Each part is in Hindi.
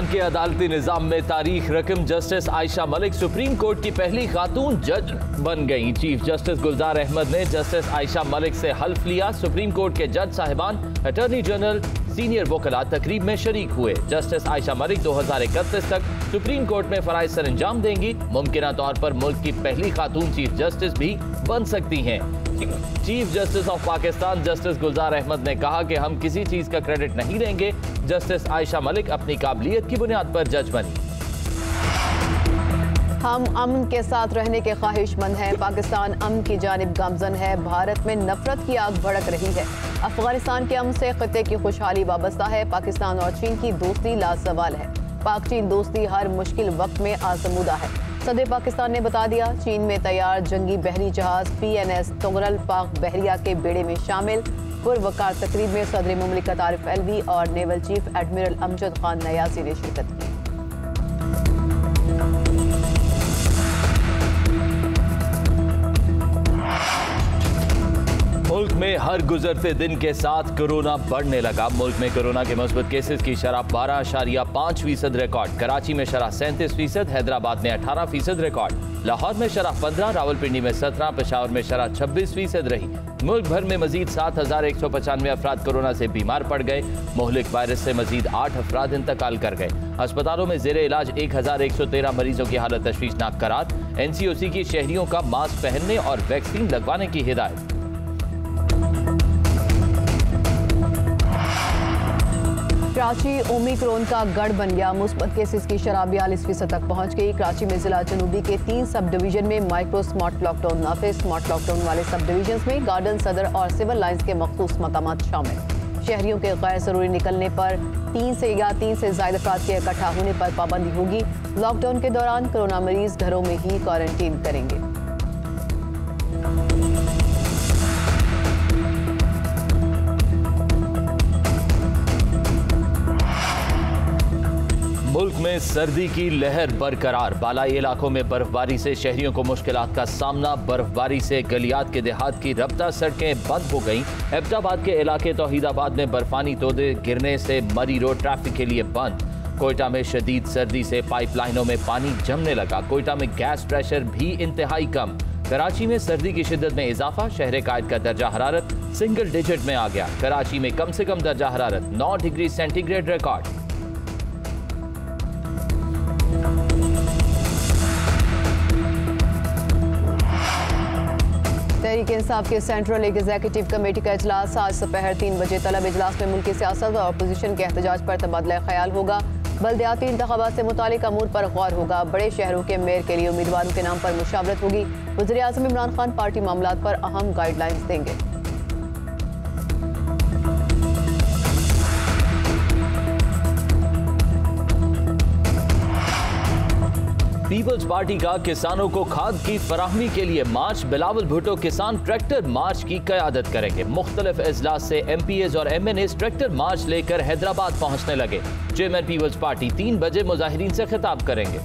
पाकिस्तान के अदालती निजाम में तारीख रकम justice Ayesha Malik supreme court की पहली खातून जज बन गई। चीफ जस्टिस गुलजार अहमद ने जस्टिस आयशा मलिक से हल्फ लिया। सुप्रीम कोर्ट के जज साहिबान, अटॉर्नी जनरल, सीनियर वकला तकरीब में शरीक हुए। जस्टिस आयशा मलिक 2031 तक सुप्रीम कोर्ट में फराइज सर अंजाम देंगी। मुमकिना तौर पर मुल्क की पहली खातून चीफ जस्टिस भी बन सकती हैं। Chief justice of Pakistan justice Gulzar Ahmed ने कहा कि हम किसी चीज का क्रेडिट नहीं लेंगे। जस्टिस आयशा मलिक अपनी काबिलियत की बुनियाद पर जज बनी। हम अमन के साथ रहने के ख्वाहिशमंद हैं। पाकिस्तान अमन की जानिब गामजन है। भारत में नफरत की आग भड़क रही है। अफगानिस्तान के अमन से खित्ते की खुशहाली वाबस्ता है। पाकिस्तान और चीन की दोस्ती लासवाल है। पाक चीन दोस्ती हर मुश्किल वक्त में आजमूदा है। सदर पाकिस्तान ने बता दिया, चीन में तैयार जंगी बहरी जहाज PNS तुगरल पाक बहरिया के बेड़े में शामिल। पुरवकार तकरीब में सदर मुमलिकत आरिफ अलवी और naval chief admiral Amjad Khan Niazi ने शिरकत की। मुल्क में हर गुजरते दिन के साथ कोरोना बढ़ने लगा। मुल्क में कोरोना के मुस्बत केसेस की शरह 12.5% रिकॉर्ड। कराची में शरह 37%, हैदराबाद में 18% रिकॉर्ड। लाहौर में शरह 15, रावलपिंडी में 17, पेशावर में शरह 26% रही। मुल्क भर में मजीद 7,195 अफराद कोरोना से बीमार पड़ गए। मोहलिक वायरस से मजीद 8 अफराद इंतकाल कर गए। अस्पतालों में जेर इलाज 1,113 मरीजों की हालत तशवीशनाक करार। NCOC की शहरियों का मास्क पहनने और वैक्सीन लगवाने की हिदायत। कराची ओमिक्रॉन का गढ़ बन गया। मुस्बत केसेस की शरह 42% तक पहुंच गई। कराची में जिला जनूबी के 3 सब डिवीजन में माइक्रो स्मार्ट लॉकडाउन नाफिज। स्मार्ट लॉकडाउन वाले सब डिवीजन में गार्डन, सदर और सिविल लाइंस के मखसूस मकामात शामिल। शहरियों के गैर जरूरी निकलने पर 3 से ज्यादा अफराद के इकट्ठा होने पर पाबंदी होगी। लॉकडाउन के दौरान कोरोना मरीज घरों में ही क्वारंटीन करेंगे। मुल्क में सर्दी की लहर बरकरार। बालाई इलाकों में बर्फबारी से शहरियों को मुश्किलात का सामना। बर्फबारी से गलियात के देहात की रफ्ता सड़कें बंद हो गईं। एबटाबाद के इलाके तौहीदाबाद में बर्फानी तोदे गिरने से मरी रोड ट्रैफिक के लिए बंद। कोयटा में शदीद सर्दी से पाइपलाइनों में पानी जमने लगा। कोयटा में गैस प्रेशर भी इंतहाई कम। कराची में सर्दी की शिद्दत में इजाफा। शहर कायद का दर्जा हरारत सिंगल डिजिट में आ गया। कराची में कम से कम दर्जा हरारत 9 degree centigrade record. Tehreek Insaf के सेंट्रल एग्जीक्यूटिव कमेटी का इजलास आज दोपहर 3 बजे तलब। इजलास में मुल्की सियासत और अपोजिशन के एहतजाज पर तबादला ख्याल होगा। बल्दियाती इंतखाबात से मुतालिक अमूर पर गौर होगा। बड़े शहरों के मेयर के लिए उम्मीदवारों के नाम पर मुशावरत होगी। वज़ीर आज़म इमरान खान पार्टी मामलात पर अहम गाइडलाइंस देंगे। पीपल्स पार्टी का किसानों को खाद की फराहमी के लिए मार्च। बिलावल भुट्टो किसान ट्रैक्टर मार्च की क़यादत करेंगे। मुख्तलिफ इजलास से MPAs और MNAs ट्रैक्टर मार्च लेकर हैदराबाद पहुंचने लगे। चेयरमैन पीपल्स पार्टी 3 बजे मुजाहिरीन से खिताब करेंगे।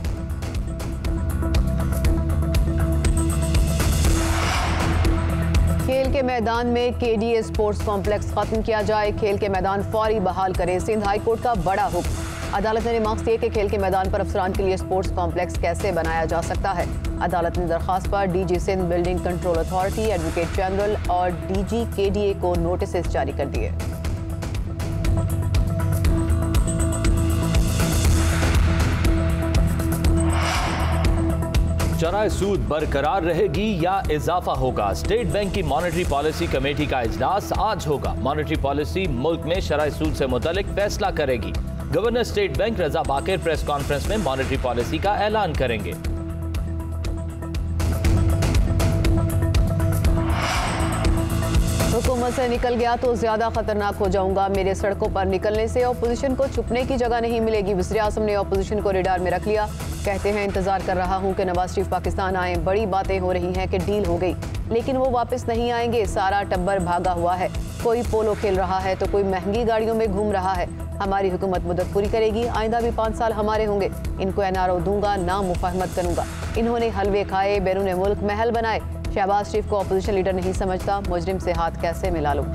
खेल के मैदान में KDA स्पोर्ट्स कॉम्प्लेक्स खत्म किया जाए। खेल के मैदान फौरी बहाल करे। सिंध हाई कोर्ट का बड़ा हुक्म। अदालत ने रिमार्क्स दिए कि खेल के मैदान पर अफसरान के लिए स्पोर्ट्स कॉम्प्लेक्स कैसे बनाया जा सकता है। अदालत ने दरखास्त पर DG Sindh, building control authority, advocate general और DG KDA को नोटिस जारी कर दिए। शरह सूद बरकरार रहेगी या इजाफा होगा। स्टेट बैंक की मॉनेटरी पॉलिसी कमेटी का इजलास आज होगा। मॉनेटरी पॉलिसी मुल्क में शरह सूद से मुतालिक फैसला करेगी। गवर्नर स्टेट बैंक रजा बाकिर प्रेस कॉन्फ्रेंस में मॉनेटरी पॉलिसी का ऐलान करेंगे। हुकूमत से निकल गया तो ज्यादा खतरनाक हो जाऊंगा। मेरे सड़कों पर निकलने से अपोजिशन को छुपने की जगह नहीं मिलेगी। वज़ीर आज़म ने अपोजिशन को रेडार में रख लिया। कहते हैं, इंतजार कर रहा हूं कि नवाज शरीफ पाकिस्तान आए। बड़ी बातें हो रही हैं कि डील हो गई, लेकिन वो वापस नहीं आएंगे। सारा टब्बर भागा हुआ है। कोई पोलो खेल रहा है तो कोई महंगी गाड़ियों में घूम रहा है। हमारी हुकूमत मुद्दत पूरी करेगी। आइंदा भी 5 साल हमारे होंगे। इनको NRO दूंगा, ना मुफाहमत करूंगा। इन्होंने हलवे खाए, बैरून मुल्क महल बनाए। शहबाज शरीफ को अपोजिशन लीडर नहीं समझता। मुजरिम से हाथ कैसे मिला लूं।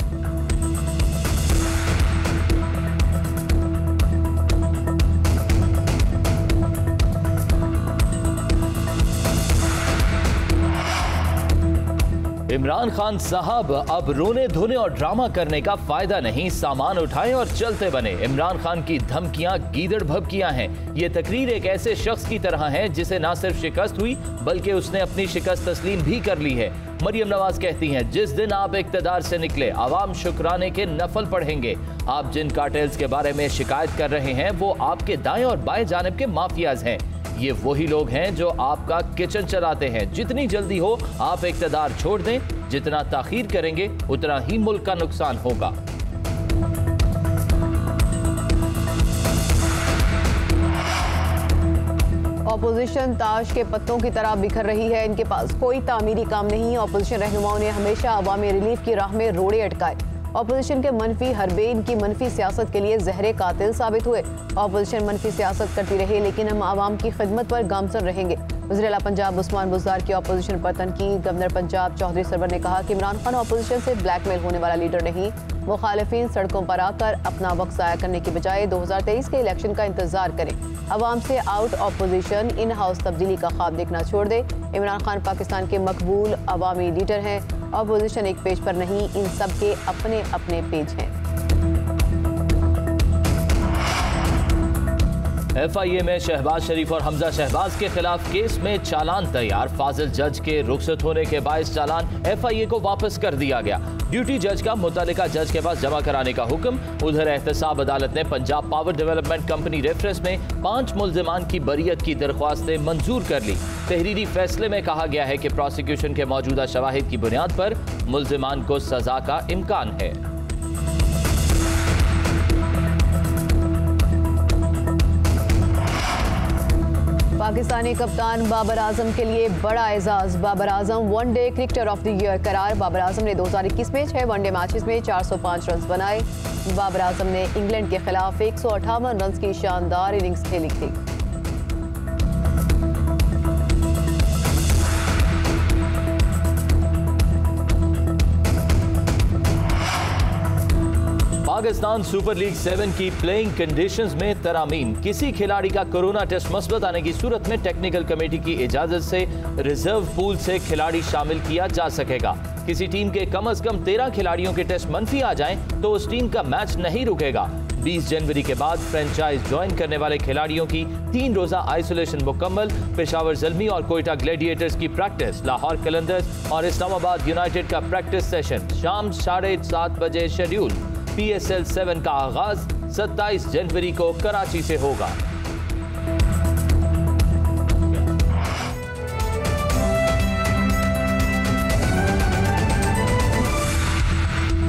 इमरान खान साहब अब रोने धोने और ड्रामा करने का फायदा नहीं, सामान उठाएं और चलते बने। इमरान खान की धमकियां गीदड़ भभकियां हैं। ये तकरीर एक ऐसे शख्स की तरह है जिसे ना सिर्फ शिकस्त हुई बल्कि उसने अपनी शिकस्त तस्लीम भी कर ली है। मरियम नवाज कहती हैं, जिस दिन आप इक्तदार से निकले आवाम शुक्राने के नफल पढ़ेंगे। आप जिन कार्टेल्स के बारे में शिकायत कर रहे हैं वो आपके दाएं और बाएं जानिब के माफियाज हैं। ये वही लोग हैं जो आपका किचन चलाते हैं। जितनी जल्दी हो आप इक्तदार छोड़ दें, जितना ताखीर करेंगे उतना ही मुल्क का नुकसान होगा। ऑपोजिशन ताश के पत्तों की तरह बिखर रही है। इनके पास कोई तामीरी काम नहीं। ऑपोजिशन रहनुमाओं ने हमेशा अवामी रिलीफ की राह में रोड़े अटकाए। ऑपोजिशन के मनफी हरबे इनकी मनफी सियासत के लिए जहरे कातिल साबित हुए। ऑपोजिशन मनफी सियासत करती रही लेकिन हम आवाम की खिदमत पर गामजन रहेंगे। वज़ीर-ए-आला पंजाब उस्मान बुज़दार की ऑपोजिशन पर तनकीद। गवर्नर पंजाब चौधरी सरवर ने कहा कि इमरान खान ऑपोजिशन से ब्लैकमेल होने वाला लीडर नहीं। मुखालिफिन सड़कों पर आकर अपना वक्त ज़ाया करने की बजाय 2023 के इलेक्शन का इंतजार करें। अवाम से आउट ऑपोजिशन इन हाउस तब्दीली का ख्वाब देखना छोड़ दे। इमरान खान पाकिस्तान के मकबूल अवामी लीडर हैं। ऑपोजिशन एक पेज पर नहीं, इन सब के अपने अपने पेज हैं। FIA में शहबाज शरीफ और हमजा शहबाज के खिलाफ केस में चालान तैयार। फाजिल जज के रुखसत होने के बायस चालान FIA को वापस कर दिया गया। ड्यूटी जज का मुतल्लिका जज के पास जमा कराने का हुक्म। उधर एहतसाब अदालत ने Punjab power development company reference में 5 मुल्जिमान की बरियत की दरख्वास्तें मंजूर कर ली। तहरीरी फैसले में कहा गया है कि प्रोसिक्यूशन के मौजूदा शवाहिद की बुनियाद पर मुल्जिमान को सजा का इम्कान है। पाकिस्तानी कप्तान बाबर आजम के लिए बड़ा एजाज। Babar Azam one day cricketer of the year करार। बाबर आजम ने 2021 में 6 वनडे मैचेस में 405 रन बनाए। बाबर आजम ने इंग्लैंड के खिलाफ 158 रन की शानदार इनिंग्स खेली थी। पाकिस्तान सुपर लीग 7 की प्लेइंग कंडीशंस में तरामीम। किसी खिलाड़ी का कोरोना टेस्ट मस्बत आने की सूरत में टेक्निकल कमेटी की इजाजत से रिजर्व पूल से खिलाड़ी शामिल किया जा सकेगा। किसी टीम के कम से कम 13 खिलाड़ियों के टेस्ट मनफी आ जाएं तो उस टीम का मैच नहीं रुकेगा। 20 जनवरी के बाद फ्रेंचाइज ज्वाइन करने वाले खिलाड़ियों की 3 रोजा आइसोलेशन मुकम्मल। पेशावर ज़ल्मी और कोयटा ग्लैडिएटर्स की प्रैक्टिस, लाहौर कलंदर्स और इस्लामाबाद यूनाइटेड का प्रैक्टिस सेशन शाम 7:30 बजे शेड्यूल। PSL 7 का आगाज 27 जनवरी को कराची से होगा।